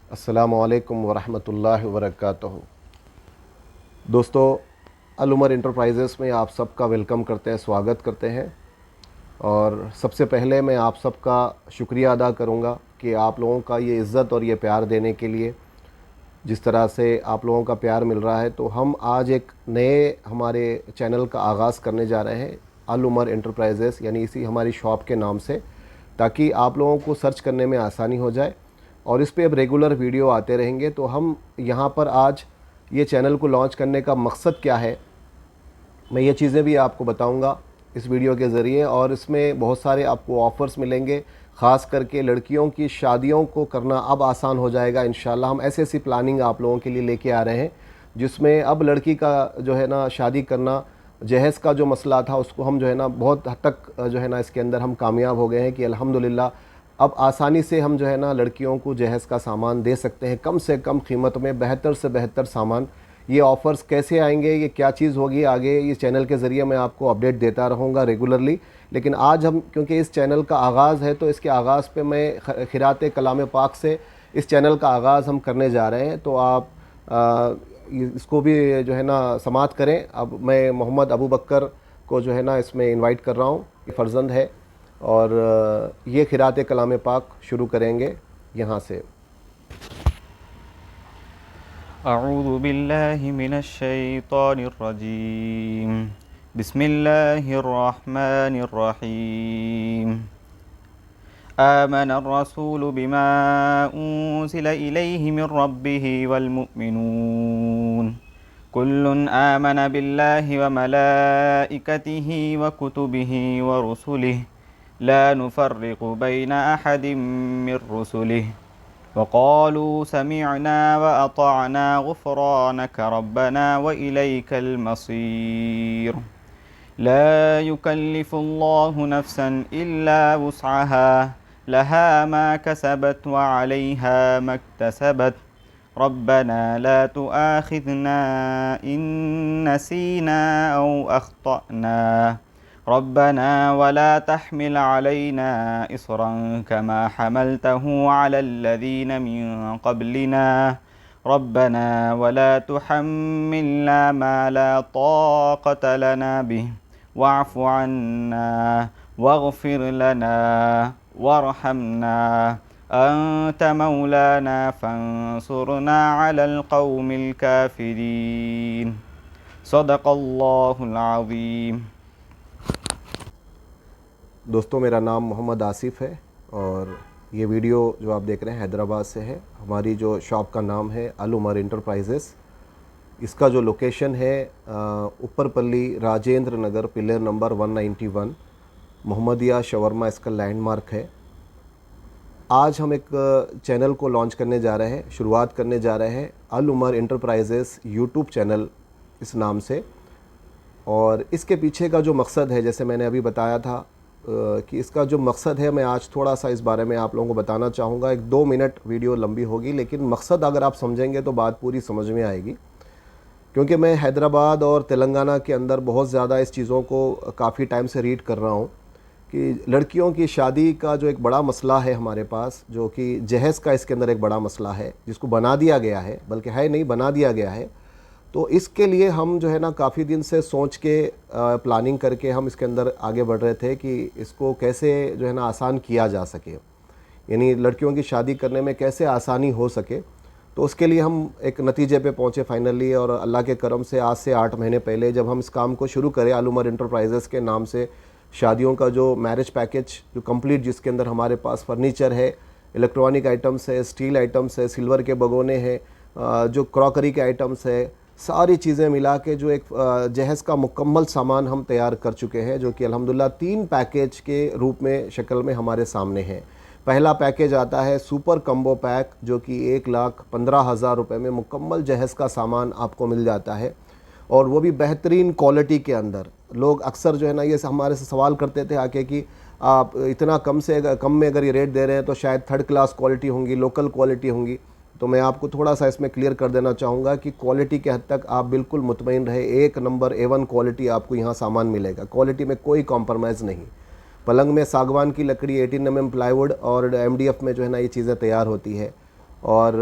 अस्सलामु अलैकुम वरहमतुल्लाहि वबरकातुहू। दोस्तों, अल उमर इंटरप्राइजेस में आप सबका वेलकम करते हैं, स्वागत करते हैं। और सबसे पहले मैं आप सबका शुक्रिया अदा करूंगा कि आप लोगों का ये इज़्ज़त और ये प्यार देने के लिए, जिस तरह से आप लोगों का प्यार मिल रहा है, तो हम आज एक नए हमारे चैनल का आगाज़ करने जा रहे हैं, अल उमर इंटरप्राइजेस, यानी इसी हमारी शॉप के नाम से, ताकि आप लोगों को सर्च करने में आसानी हो जाए और इस पे अब रेगुलर वीडियो आते रहेंगे। तो हम यहाँ पर आज ये चैनल को लॉन्च करने का मकसद क्या है, मैं ये चीज़ें भी आपको बताऊंगा इस वीडियो के ज़रिए। और इसमें बहुत सारे आपको ऑफ़र्स मिलेंगे, ख़ास करके लड़कियों की शादियों को करना अब आसान हो जाएगा इंशाल्लाह। हम ऐसी ऐसी प्लानिंग आप लोगों के लिए लेके आ रहे हैं जिसमें अब लड़की का जो है ना शादी करना, जहेज़ का जो मसला था उसको हम जो है ना बहुत हद तक जो है ना इसके अंदर हम कामयाब हो गए हैं कि अल्हम्दुलिल्लाह अब आसानी से हम जो है ना लड़कियों को जहेज़ का सामान दे सकते हैं, कम से कम कीमत में बेहतर से बेहतर सामान। ये ऑफ़र्स कैसे आएंगे, ये क्या चीज़ होगी, आगे इस चैनल के ज़रिए मैं आपको अपडेट देता रहूँगा रेगुलरली। लेकिन आज हम, क्योंकि इस चैनल का आगाज़ है, तो इसके आगाज़ पे मैं खिरात कलाम पाक से इस चैनल का आगाज़ हम करने जा रहे हैं। तो आप इसको भी जो है ना समात करें। अब मैं मोहम्मद अबू बकर को जो है ना इसमें इनवाइट कर रहा हूँ, फ़र्जंद है, और ये खिरात कलाम पाक शुरू करेंगे यहाँ से। अऊज़ु बिल्लाहि मिनश शैतानिर रजीम। बिस्मिल्लाहिर रहमानिर रहीम। आमनर रसूलु बिमा उन्ज़िला इलैहि मिर रब्बिहि वल मुअ्मिनून कुल्लुन आमन बिल्लाहि व मलाइकतिहि व कुतुबिहि व रुसुलिहि ला नुफ़र्रिक़ु बैन अहदिम मिर रुसुलिहि वक़ालू समिअना व अताअना गुफ़रानक रब्बना व इलैकल मसीर। ला युकल्लिफ़ुल्लाहु नफ़्सन इल्ला वुस्अहा लहा मा कसबत व अलैहा मक्तसबत रब्बना ला तुआखिज़ना इन नसीना औ अख़्तअना रब्बना वला तहमिल अलैना इसरन कमा हमलतहु अलल्लज़ीन मिन क़ब्लिना रब्बना वला तुहम्मिलना मा ला ताक़त लना बिहि वाअफ़ु अन्ना वग़फ़िर लना वरहमना अंत मौलाना फ़ंसुरना अलल क़ौमिल काफ़िरीन। सदक़ल्लाहुल अज़ीम। दोस्तों, मेरा नाम मोहम्मद आसिफ़ है और ये वीडियो जो आप देख रहे हैं हैदराबाद से है। हमारी जो शॉप का नाम है अल उमर इंटरप्राइजेस। इसका जो लोकेशन है ऊपरपल्ली Rajendra Nagar, pillar number 191, Mohammadia shawarma इसका लैंडमार्क है। आज हम एक चैनल को लॉन्च करने जा रहे हैं, शुरुआत करने जा रहे हैं अल उमर इंटरप्राइजेस यूट्यूब चैनल इस नाम से। और इसके पीछे का जो मकसद है, जैसे मैंने अभी बताया था कि इसका जो मकसद है, मैं आज थोड़ा सा इस बारे में आप लोगों को बताना चाहूँगा। एक 2 मिनट वीडियो लंबी होगी, लेकिन मकसद अगर आप समझेंगे तो बात पूरी समझ में आएगी। क्योंकि मैं हैदराबाद और तेलंगाना के अंदर बहुत ज़्यादा इस चीज़ों को काफ़ी टाइम से रीड कर रहा हूँ कि लड़कियों की शादी का जो एक बड़ा मसला है हमारे पास, जो कि जहेज़ का इसके अंदर एक बड़ा मसला है, जिसको बना दिया गया है, बल्कि है नहीं, बना दिया गया है। तो इसके लिए हम जो है ना काफ़ी दिन से सोच के प्लानिंग करके हम इसके अंदर आगे बढ़ रहे थे कि इसको कैसे जो है ना आसान किया जा सके, यानी लड़कियों की शादी करने में कैसे आसानी हो सके। तो उसके लिए हम एक नतीजे पे पहुँचे फाइनली, और अल्लाह के करम से आज से 8 महीने पहले जब हम इस काम को शुरू करें, अल उमर इंटरप्राइजेस के नाम से, शादियों का जो मैरिज पैकेज जो कंप्लीट, जिसके अंदर हमारे पास फर्नीचर है, इलेक्ट्रॉनिक आइटम्स है, स्टील आइटम्स है, सिल्वर के भगोने हैं, जो क्रॉकरी के आइटम्स है, सारी चीज़ें मिला के जो एक जहेज़ का मुकम्मल सामान हम तैयार कर चुके हैं, जो कि अल्हम्दुलिल्लाह 3 पैकेज के रूप में शक्ल में हमारे सामने है। पहला पैकेज आता है सुपर कम्बो पैक, जो कि 1,15,000 रुपये में मुकम्मल जहेज़ का सामान आपको मिल जाता है, और वो भी बेहतरीन क्वालिटी के अंदर। लोग अक्सर जो है ना ये हमारे से सवाल करते थे आके कि आप इतना कम में अगर ये रेट दे रहे हैं तो शायद 3rd क्लास क्वालिटी होंगी, लोकल क्वालिटी होंगी। तो मैं आपको थोड़ा सा इसमें क्लियर कर देना चाहूँगा कि क्वालिटी के हद तक आप बिल्कुल मुतमईन रहे, 1 नंबर A1 क्वालिटी आपको यहाँ सामान मिलेगा, क्वालिटी में कोई कॉम्प्रोमाइज़ नहीं। पलंग में सागवान की लकड़ी, 18 mm प्लाईवुड और MDF में जो है ना ये चीज़ें तैयार होती है। और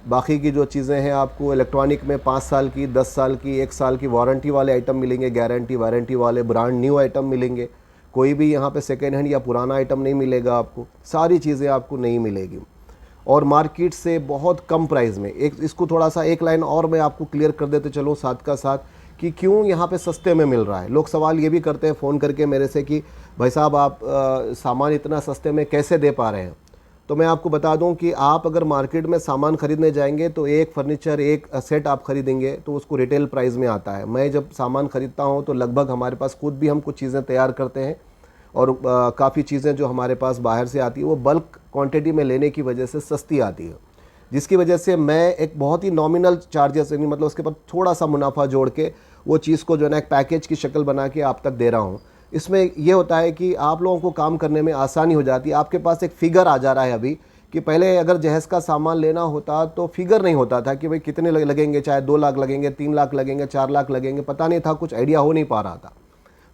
बाकी की जो चीज़ें हैं आपको इलेक्ट्रॉनिक में 5 साल की, 10 साल की, 1 साल की वारंटी वाले आइटम मिलेंगे, गारंटी वारंटी वाले ब्रांड न्यू आइटम मिलेंगे। कोई भी यहाँ पे सेकेंड हैंड या पुराना आइटम नहीं मिलेगा आपको, सारी चीज़ें आपको नहीं मिलेगी और मार्केट से बहुत कम प्राइस में। एक इसको थोड़ा सा एक लाइन और मैं आपको क्लियर कर देते चलो साथ का साथ कि क्यों यहाँ पे सस्ते में मिल रहा है। लोग सवाल ये भी करते हैं फ़ोन करके मेरे से कि भाई साहब आप सामान इतना सस्ते में कैसे दे पा रहे हैं। तो मैं आपको बता दूं कि आप अगर मार्केट में सामान ख़रीदने जाएंगे तो एक फर्नीचर, एक सेट आप ख़रीदेंगे तो उसको रिटेल प्राइस में आता है। मैं जब सामान ख़रीदता हूं तो लगभग हमारे पास खुद भी हम कुछ चीज़ें तैयार करते हैं और काफ़ी चीज़ें जो हमारे पास बाहर से आती है वो बल्क क्वांटिटी में लेने की वजह से सस्ती आती है, जिसकी वजह से मैं एक बहुत ही नॉमिनल चार्जेस, यानी मतलब उसके बाद थोड़ा सा मुनाफा जोड़ के वो चीज़ को जो है ना एक पैकेज की शक्ल बना के आप तक दे रहा हूँ। इसमें ये होता है कि आप लोगों को काम करने में आसानी हो जाती है। आपके पास एक फ़िगर आ जा रहा है अभी कि पहले अगर जहेज़ का सामान लेना होता तो फिगर नहीं होता था कि भाई कितने लगेंगे, चाहे 2 लाख लगेंगे, 3 लाख लगेंगे, 4 लाख लगेंगे, पता नहीं था, कुछ आइडिया हो नहीं पा रहा था।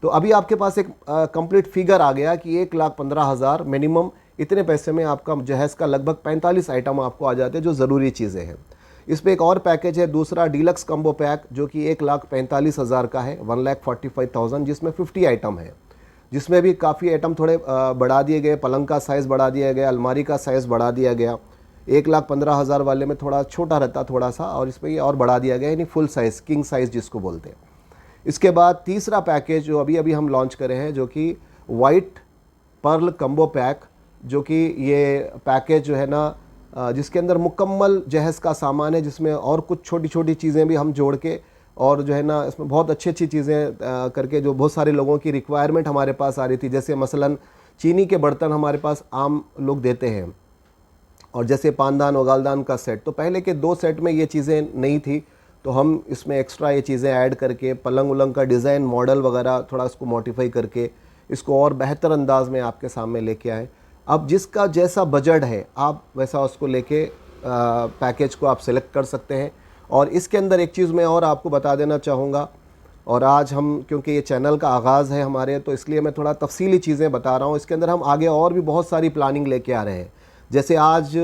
तो अभी आपके पास एक कंप्लीट फिगर आ गया कि 1,15,000 मिनिमम, इतने पैसे में आपका जहेज़ का लगभग 45 आइटम आपको आ जाते हैं जो ज़रूरी चीज़ें हैं। इस पर एक और पैकेज है दूसरा, डीलक्स कम्बो पैक, जो कि 1,45,000 का है, 1,45,000, जिसमें 50 आइटम है, जिसमें भी काफ़ी आइटम थोड़े बढ़ा दिए गए। पलंग का साइज़ बढ़ा दिया गया, अलमारी का साइज़ बढ़ा दिया गया। 1,15,000 वाले में थोड़ा छोटा रहता थोड़ा सा, और इसमें ये और बढ़ा दिया गया, यानी फुल साइज़, किंग साइज़ जिसको बोलते हैं। इसके बाद तीसरा पैकेज जो अभी अभी हम लॉन्च करे हैं, जो कि वाइट पर्ल कम्बो पैक, जो कि ये पैकेज जो है ना जिसके अंदर मुकम्मल जहेज़ का सामान है, जिसमें और कुछ छोटी छोटी चीज़ें भी हम जोड़ के, और जो है ना इसमें बहुत अच्छी अच्छी चीज़ें करके, जो बहुत सारे लोगों की रिक्वायरमेंट हमारे पास आ रही थी। जैसे मसलन चीनी के बर्तन हमारे पास आम लोग देते हैं, और जैसे पानदान उगालदान का सेट, तो पहले के 2 सेट में ये चीज़ें नहीं थी, तो हम इसमें एक्स्ट्रा ये चीज़ें ऐड करके पलंग उलंग का डिज़ाइन मॉडल वगैरह थोड़ा इसको मॉडिफाई करके इसको और बेहतर अंदाज में आपके सामने लेके आए। अब जिसका जैसा बजट है आप वैसा उसको लेके पैकेज को आप सेलेक्ट कर सकते हैं। और इसके अंदर एक चीज़ मैं और आपको बता देना चाहूँगा, और आज हम क्योंकि ये चैनल का आगाज़ है हमारे, तो इसलिए मैं थोड़ा तफसीली चीज़ें बता रहा हूँ। इसके अंदर हम आगे और भी बहुत सारी प्लानिंग लेके आ रहे हैं। जैसे आज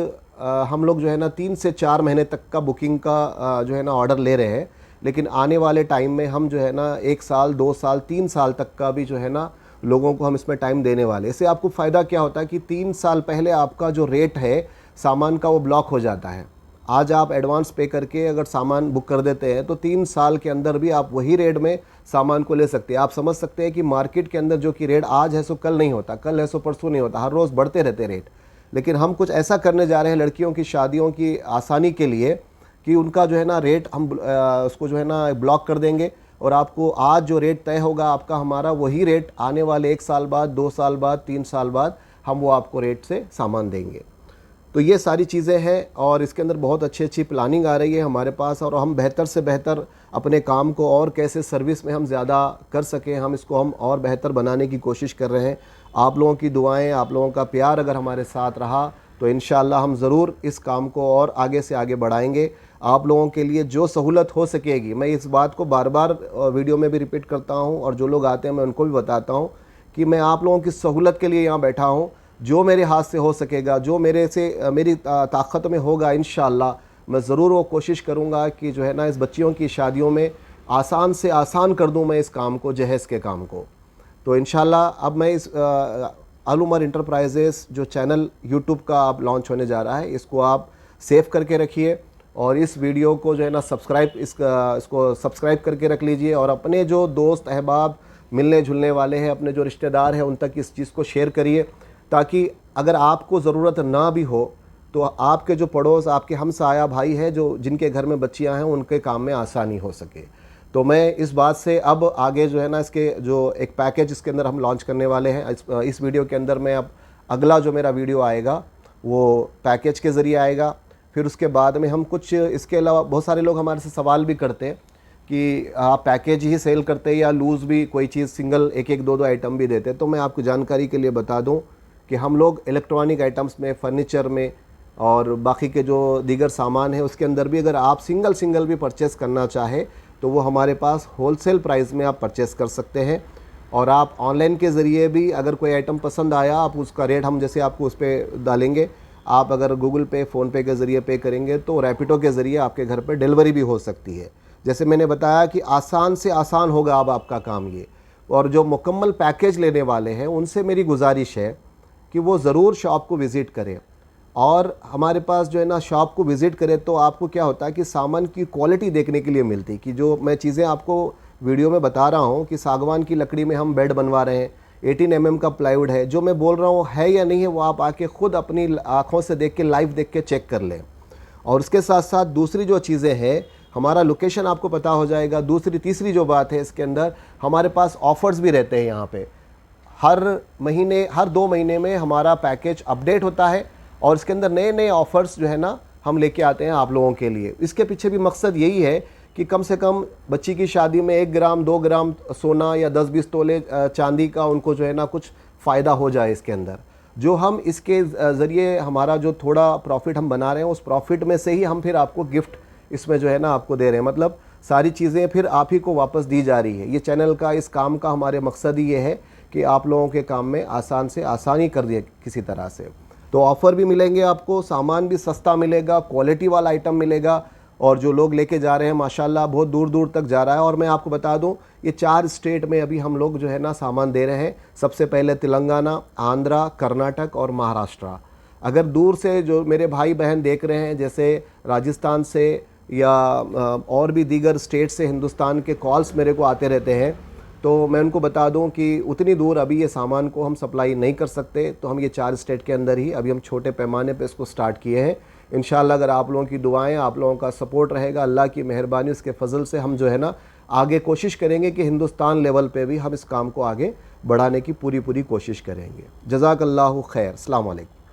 हम लोग जो है ना 3 से 4 महीने तक का बुकिंग का जो है ना ऑर्डर ले रहे हैं, लेकिन आने वाले टाइम में हम जो है ना 1 साल, 2 साल, 3 साल तक का भी जो है ना लोगों को हम इसमें टाइम देने वाले। इससे आपको फ़ायदा क्या होता है कि 3 साल पहले आपका जो रेट है सामान का वो ब्लॉक हो जाता है। आज आप एडवांस पे करके अगर सामान बुक कर देते हैं तो 3 साल के अंदर भी आप वही रेट में सामान को ले सकते हैं। आप समझ सकते हैं कि मार्केट के अंदर जो कि रेट आज है सो कल नहीं होता, कल है सो परसों नहीं होता, हर रोज़ बढ़ते रहते रेट। लेकिन हम कुछ ऐसा करने जा रहे हैं लड़कियों की शादियों की आसानी के लिए कि उनका जो है ना रेट हम उसको जो है ना ब्लॉक कर देंगे, और आपको आज जो रेट तय होगा आपका, हमारा वही रेट आने वाले 1 साल बाद, 2 साल बाद, 3 साल बाद हम वो आपको रेट से सामान देंगे। तो ये सारी चीज़ें हैं, और इसके अंदर बहुत अच्छी अच्छी प्लानिंग आ रही है हमारे पास, और हम बेहतर से बेहतर अपने काम को और कैसे सर्विस में हम ज़्यादा कर सकें, हम इसको हम और बेहतर बनाने की कोशिश कर रहे हैं। आप लोगों की दुआएं, आप लोगों का प्यार अगर हमारे साथ रहा तो इंशाअल्लाह हम ज़रूर इस काम को और आगे से आगे बढ़ाएंगे। आप लोगों के लिए जो सहूलत हो सकेगी, मैं इस बात को बार बार वीडियो में भी रिपीट करता हूं, और जो लोग आते हैं मैं उनको भी बताता हूं कि मैं आप लोगों की सहूलत के लिए यहाँ बैठा हूं। जो मेरे हाथ से हो सकेगा, जो मेरी ताकत में होगा, इंशाअल्लाह मैं ज़रूर वो कोशिश करूँगा कि जो है ना इस बच्चियों की शादियों में आसान से आसान कर दूँ मैं इस काम को, जहेज़ के काम को। तो इंशाअल्लाह अब मैं इस अल उमर इंटरप्राइजेस जो चैनल यूट्यूब का आप लॉन्च होने जा रहा है, इसको आप सेव करके रखिए, और इस वीडियो को जो है ना इसको सब्सक्राइब करके रख लीजिए, और अपने जो दोस्त अहबाब मिलने जुलने वाले हैं, अपने जो रिश्तेदार हैं, उन तक इस चीज़ को शेयर करिए, ताकि अगर आपको ज़रूरत ना भी हो तो आपके जो पड़ोस, आपके हमसाया भाई है जो जिनके घर में बच्चियां हैं, उनके काम में आसानी हो सके। तो मैं इस बात से अब आगे जो है ना इसके जो एक पैकेज इसके अंदर हम लॉन्च करने वाले हैं, इस वीडियो के अंदर मैं अब अगला जो मेरा वीडियो आएगा वो पैकेज के ज़रिए आएगा। फिर उसके बाद में हम कुछ इसके अलावा, बहुत सारे लोग हमारे से सवाल भी करते हैं कि आप पैकेज ही सेल करते हैं या लूज़ भी कोई चीज़ सिंगल 1-1, 2-2 आइटम भी देते हैं। तो मैं आपको जानकारी के लिए बता दूं कि हम लोग इलेक्ट्रॉनिक आइटम्स में, फर्नीचर में और बाकी के जो दीगर सामान है उसके अंदर भी अगर आप सिंगल भी परचेज़ करना चाहे तो वो हमारे पास होलसेल प्राइस में आप परचेज़ कर सकते हैं। और आप ऑनलाइन के ज़रिए भी अगर कोई आइटम पसंद आया, आप उसका रेट हम जैसे आपको उस पर डालेंगे, आप अगर गूगल पे, फ़ोनपे के ज़रिए पे करेंगे तो रैपिडो के ज़रिए आपके घर पे डिलीवरी भी हो सकती है। जैसे मैंने बताया कि आसान से आसान होगा अब आपका काम ये। और जो मुकम्मल पैकेज लेने वाले हैं उनसे मेरी गुजारिश है कि वो ज़रूर शॉप को विज़िट करें। और हमारे पास जो है ना, शॉप को विज़िट करें तो आपको क्या होता है कि सामान की क्वालिटी देखने के लिए मिलती, कि जो मैं चीज़ें आपको वीडियो में बता रहा हूँ कि सागवान की लकड़ी में हम बेड बनवा रहे हैं, 18 mm का प्लाईवुड है, जो मैं बोल रहा हूँ है या नहीं है वो आप आके ख़ुद अपनी आँखों से देख के, लाइव देख के चेक कर लें। और उसके साथ साथ दूसरी जो चीज़ें हैं, हमारा लोकेशन आपको पता हो जाएगा। दूसरी तीसरी जो बात है इसके अंदर, हमारे पास ऑफ़र्स भी रहते हैं यहाँ पे। हर महीने, हर 2 महीने में हमारा पैकेज अपडेट होता है और इसके अंदर नए नए ऑफ़र्स जो है ना हम लेके आते हैं आप लोगों के लिए। इसके पीछे भी मकसद यही है कि कम से कम बच्ची की शादी में 1 ग्राम 2 ग्राम सोना या 10-20 तोले चांदी का उनको जो है ना कुछ फ़ायदा हो जाए इसके अंदर। जो हम इसके ज़रिए हमारा जो थोड़ा प्रॉफिट हम बना रहे हैं, उस प्रॉफिट में से ही हम फिर आपको गिफ्ट इसमें जो है ना आपको दे रहे हैं। मतलब सारी चीज़ें फिर आप ही को वापस दी जा रही है। ये चैनल का, इस काम का हमारे मकसद ही ये है कि आप लोगों के काम में आसान से आसानी कर दिए किसी तरह से। तो ऑफ़र भी मिलेंगे आपको, सामान भी सस्ता मिलेगा, क्वालिटी वाला आइटम मिलेगा। और जो लोग लेके जा रहे हैं माशाल्लाह बहुत दूर दूर तक जा रहा है। और मैं आपको बता दूं, ये 4 स्टेट में अभी हम लोग जो है ना सामान दे रहे हैं। सबसे पहले तेलंगाना, आंध्रा, कर्नाटक और महाराष्ट्र। अगर दूर से जो मेरे भाई बहन देख रहे हैं, जैसे राजस्थान से या और भी दीगर स्टेट से हिंदुस्तान के कॉल्स मेरे को आते रहते हैं, तो मैं उनको बता दूं कि उतनी दूर अभी ये सामान को हम सप्लाई नहीं कर सकते। तो हम ये 4 स्टेट के अंदर ही अभी हम छोटे पैमाने पे इसको स्टार्ट किए हैं। इंशाल्लाह अगर आप लोगों की दुआएं, आप लोगों का सपोर्ट रहेगा, अल्लाह की मेहरबानी, उसके फजल से हम जो है ना आगे कोशिश करेंगे कि हिंदुस्तान लेवल पे भी हम इस काम को आगे बढ़ाने की पूरी कोशिश करेंगे। जज़ाकल्लाहु खैर। अस्सलाम वालेकुम।